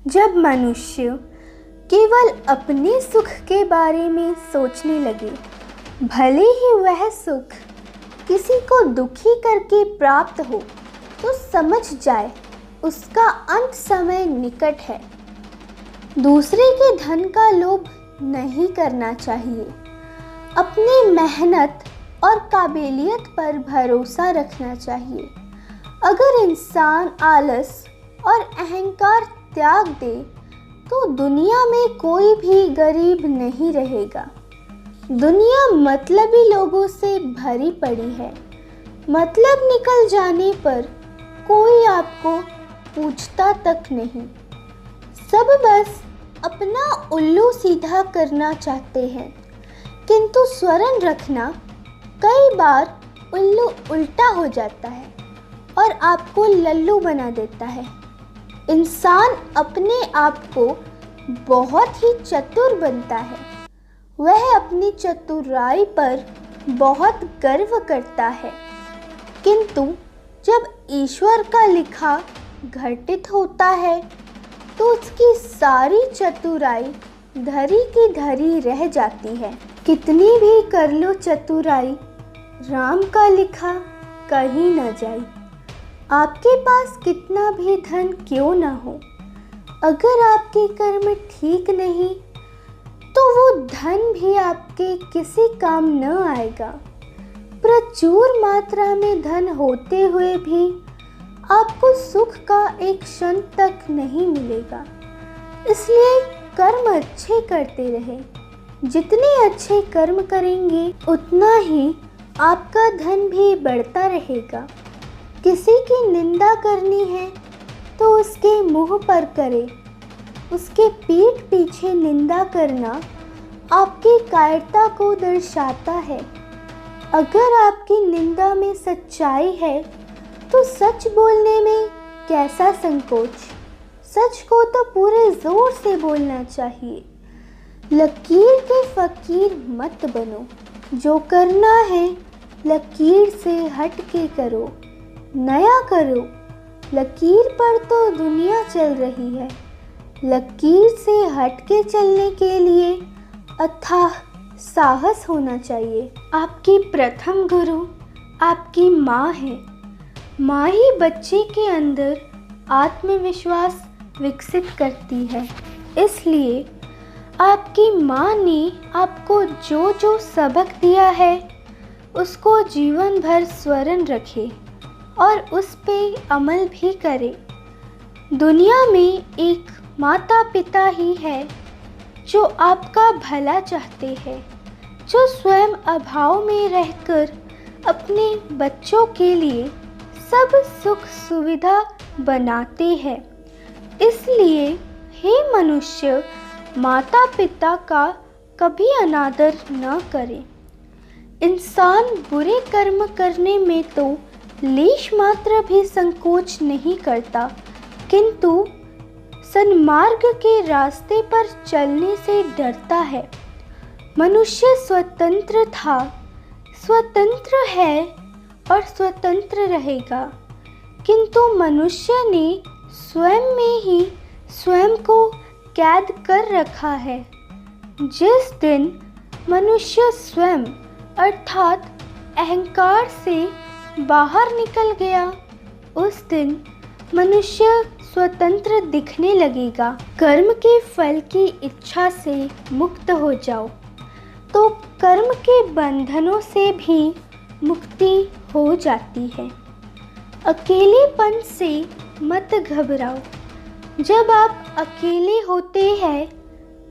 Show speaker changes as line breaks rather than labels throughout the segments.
जब मनुष्य केवल अपने सुख के बारे में सोचने लगे, भले ही वह सुख किसी को दुखी करके प्राप्त हो, तो समझ जाए उसका अंत समय निकट है। दूसरे के धन का लोभ नहीं करना चाहिए। अपनी मेहनत और काबिलियत पर भरोसा रखना चाहिए। अगर इंसान आलस और अहंकार त्याग दे तो दुनिया में कोई भी गरीब नहीं रहेगा। दुनिया मतलबी लोगों से भरी पड़ी है। मतलब निकल जाने पर कोई आपको पूछता तक नहीं। सब बस अपना उल्लू सीधा करना चाहते हैं, किंतु स्मरण रखना, कई बार उल्लू उल्टा हो जाता है और आपको लल्लू बना देता है। इंसान अपने आप को बहुत ही चतुर बनता है। वह अपनी चतुराई पर बहुत गर्व करता है, किंतु जब ईश्वर का लिखा घटित होता है तो उसकी सारी चतुराई धरी की धरी रह जाती है। कितनी भी कर लो चतुराई, राम का लिखा कहीं न जाए। आपके पास कितना भी धन क्यों ना हो, अगर आपके कर्म ठीक नहीं तो वो धन भी आपके किसी काम न आएगा। प्रचुर मात्रा में धन होते हुए भी आपको सुख का एक क्षण तक नहीं मिलेगा। इसलिए कर्म अच्छे करते रहे। जितने अच्छे कर्म करेंगे उतना ही आपका धन भी बढ़ता रहेगा। किसी की निंदा करनी है तो उसके मुंह पर करे। उसके पीठ पीछे निंदा करना आपकी कायरता को दर्शाता है। अगर आपकी निंदा में सच्चाई है तो सच बोलने में कैसा संकोच। सच को तो पूरे जोर से बोलना चाहिए। लकीर के फकीर मत बनो। जो करना है लकीर से हट के करो, नया करो। लकीर पर तो दुनिया चल रही है। लकीर से हट के चलने के लिए अथाह साहस होना चाहिए। आपकी प्रथम गुरु आपकी माँ है। माँ ही बच्चे के अंदर आत्मविश्वास विकसित करती है। इसलिए आपकी माँ ने आपको जो जो सबक दिया है उसको जीवन भर स्मरण रखे और उस पे अमल भी करे। दुनिया में एक माता पिता ही है जो आपका भला चाहते हैं, जो स्वयं अभाव में रहकर अपने बच्चों के लिए सब सुख सुविधा बनाते हैं। इसलिए हे मनुष्य, माता पिता का कभी अनादर न करें। इंसान बुरे कर्म करने में तो लेश मात्र भी संकोच नहीं करता, किंतु सन्मार्ग के रास्ते पर चलने से डरता है। मनुष्य स्वतंत्र था, स्वतंत्र है और स्वतंत्र रहेगा, किंतु मनुष्य ने स्वयं में ही स्वयं को कैद कर रखा है। जिस दिन मनुष्य स्वयं अर्थात अहंकार से बाहर निकल गया, उस दिन मनुष्य स्वतंत्र दिखने लगेगा। कर्म के फल की इच्छा से मुक्त हो जाओ तो कर्म के बंधनों से भी मुक्ति हो जाती है। अकेलेपन से मत घबराओ। जब आप अकेले होते हैं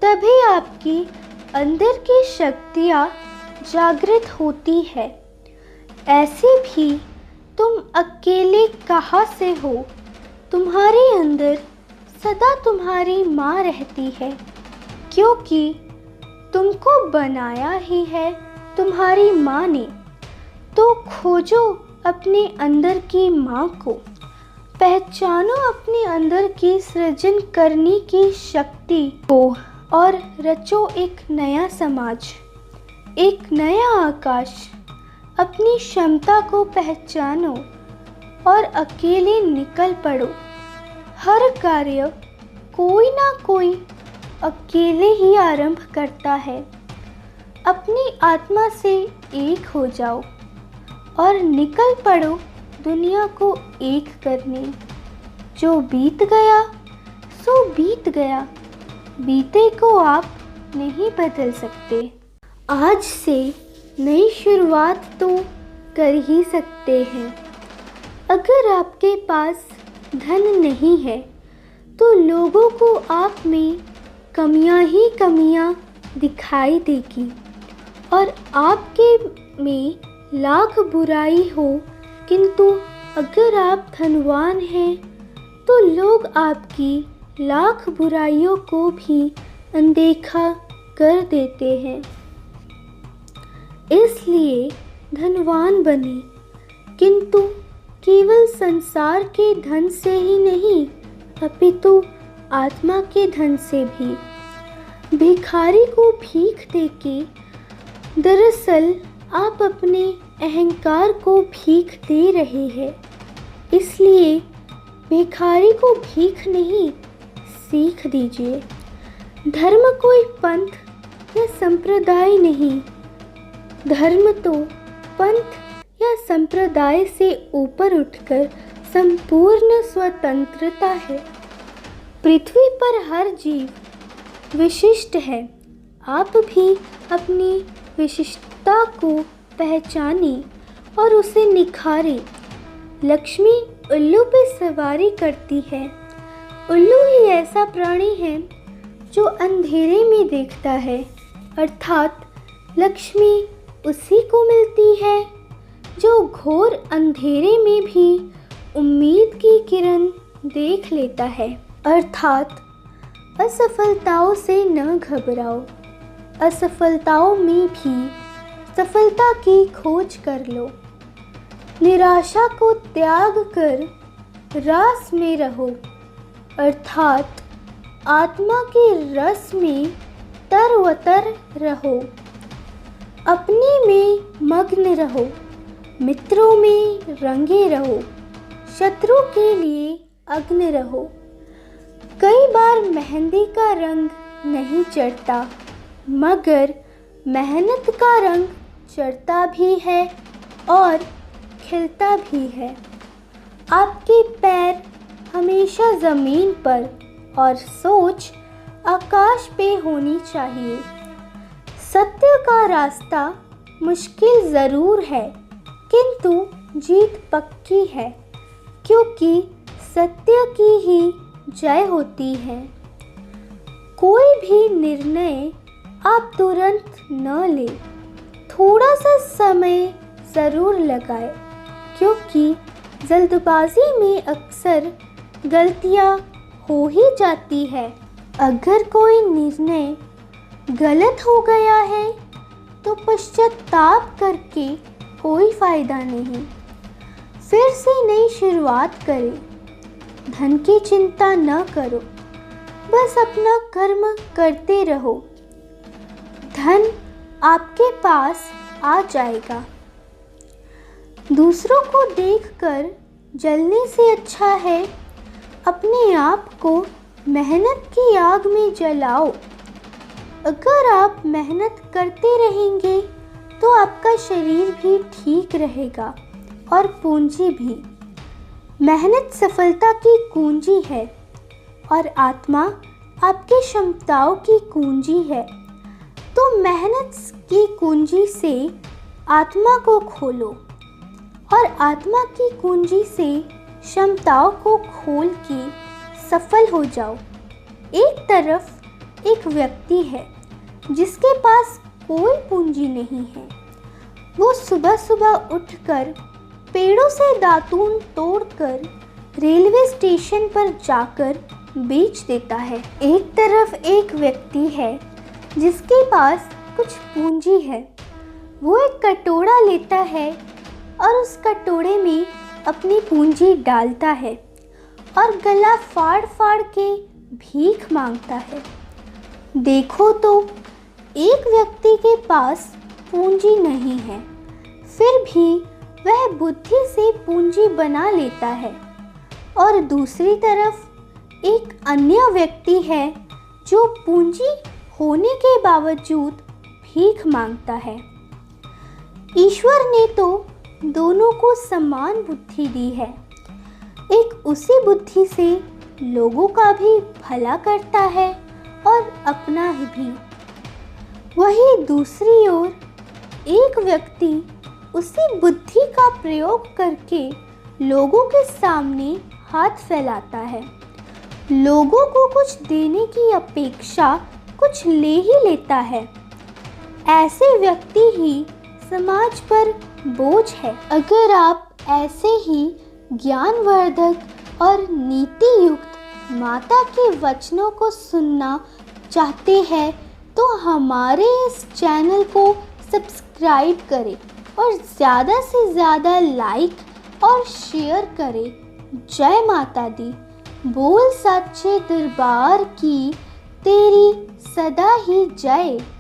तभी आपकी अंदर की शक्तियाँ जागृत होती है। ऐसे भी तुम अकेले कहाँ से हो? तुम्हारे अंदर सदा तुम्हारी माँ रहती है, क्योंकि तुमको बनाया ही है तुम्हारी माँ ने। तो खोजो अपने अंदर की माँ को, पहचानो अपने अंदर की सृजन करने की शक्ति को और रचो एक नया समाज, एक नया आकाश। अपनी क्षमता को पहचानो और अकेले निकल पड़ो। हर कार्य कोई ना कोई अकेले ही आरंभ करता है। अपनी आत्मा से एक हो जाओ और निकल पड़ो दुनिया को एक करने। जो बीत गया सो बीत गया, बीते को आप नहीं बदल सकते। आज से नई शुरुआत तो कर ही सकते हैं। अगर आपके पास धन नहीं है तो लोगों को आप में कमियां ही कमियां दिखाई देगी और आपके में लाख बुराई हो, किंतु अगर आप धनवान हैं तो लोग आपकी लाख बुराइयों को भी अनदेखा कर देते हैं। इसलिए धनवान बने, किंतु केवल संसार के धन से ही नहीं अपितु आत्मा के धन से भी। भिखारी को भीख देके दरअसल आप अपने अहंकार को भीख दे रहे हैं। इसलिए भिखारी को भीख नहीं, सीख दीजिए। धर्म कोई पंथ या संप्रदाय नहीं, धर्म तो पंथ या संप्रदाय से ऊपर उठकर संपूर्ण स्वतंत्रता है। पृथ्वी पर हर जीव विशिष्ट है। आप भी अपनी विशिष्टता को पहचाने और उसे निखारें। लक्ष्मी उल्लू पे सवारी करती है। उल्लू ही ऐसा प्राणी है जो अंधेरे में देखता है, अर्थात लक्ष्मी उसी को मिलती है जो घोर अंधेरे में भी उम्मीद की किरण देख लेता है। अर्थात असफलताओं से न घबराओ, असफलताओं में भी सफलता की खोज कर लो। निराशा को त्याग कर रास में रहो, अर्थात आत्मा के रस में तरवतर रहो। अपने में मग्न रहो, मित्रों में रंगे रहो, शत्रु के लिए अग्न रहो। कई बार मेहंदी का रंग नहीं चढ़ता, मगर मेहनत का रंग चढ़ता भी है और खिलता भी है। आपके पैर हमेशा ज़मीन पर और सोच आकाश पे होनी चाहिए। सत्य का रास्ता मुश्किल ज़रूर है, किंतु जीत पक्की है, क्योंकि सत्य की ही जय होती है। कोई भी निर्णय आप तुरंत न ले, थोड़ा सा समय ज़रूर लगाए, क्योंकि जल्दबाजी में अक्सर गलतियाँ हो ही जाती है। अगर कोई निर्णय गलत हो गया है तो पश्चाताप करके कोई फ़ायदा नहीं। फिर से नई शुरुआत करें। धन की चिंता न करो, बस अपना कर्म करते रहो। धन आपके पास आ जाएगा। दूसरों को देखकर जलने से अच्छा है अपने आप को मेहनत की आग में जलाओ। अगर आप मेहनत करते रहेंगे तो आपका शरीर भी ठीक रहेगा और पूंजी भी। मेहनत सफलता की कुंजी है और आत्मा आपकी क्षमताओं की कुंजी है। तो मेहनत की कुंजी से आत्मा को खोलो और आत्मा की कुंजी से क्षमताओं को खोल के सफल हो जाओ। एक तरफ एक व्यक्ति है जिसके पास कोई पूंजी नहीं है। वो सुबह सुबह उठकर पेड़ों से दातून तोड़कर रेलवे स्टेशन पर जाकर बेच देता है। एक तरफ एक व्यक्ति है जिसके पास कुछ पूंजी है। वो एक कटोरा लेता है और उस कटोरे में अपनी पूंजी डालता है और गला फाड़ फाड़ के भीख मांगता है। देखो तो एक व्यक्ति के पास पूंजी नहीं है, फिर भी वह बुद्धि से पूंजी बना लेता है, और दूसरी तरफ एक अन्य व्यक्ति है जो पूंजी होने के बावजूद भीख मांगता है। ईश्वर ने तो दोनों को समान बुद्धि दी है। एक उसी बुद्धि से लोगों का भी भला करता है और अपना ही भी। वहीं दूसरी ओर एक व्यक्ति उसी बुद्धि का प्रयोग करके लोगों के सामने हाथ फैलाता है, लोगों को कुछ देने की अपेक्षा कुछ ले ही लेता है। ऐसे व्यक्ति ही समाज पर बोझ है। अगर आप ऐसे ही ज्ञानवर्धक और नीति युक्त माता के वचनों को सुनना चाहते हैं तो हमारे इस चैनल को सब्सक्राइब करें और ज़्यादा से ज़्यादा लाइक और शेयर करें। जय माता दी। बोल सच्चे दरबार की तेरी सदा ही जय।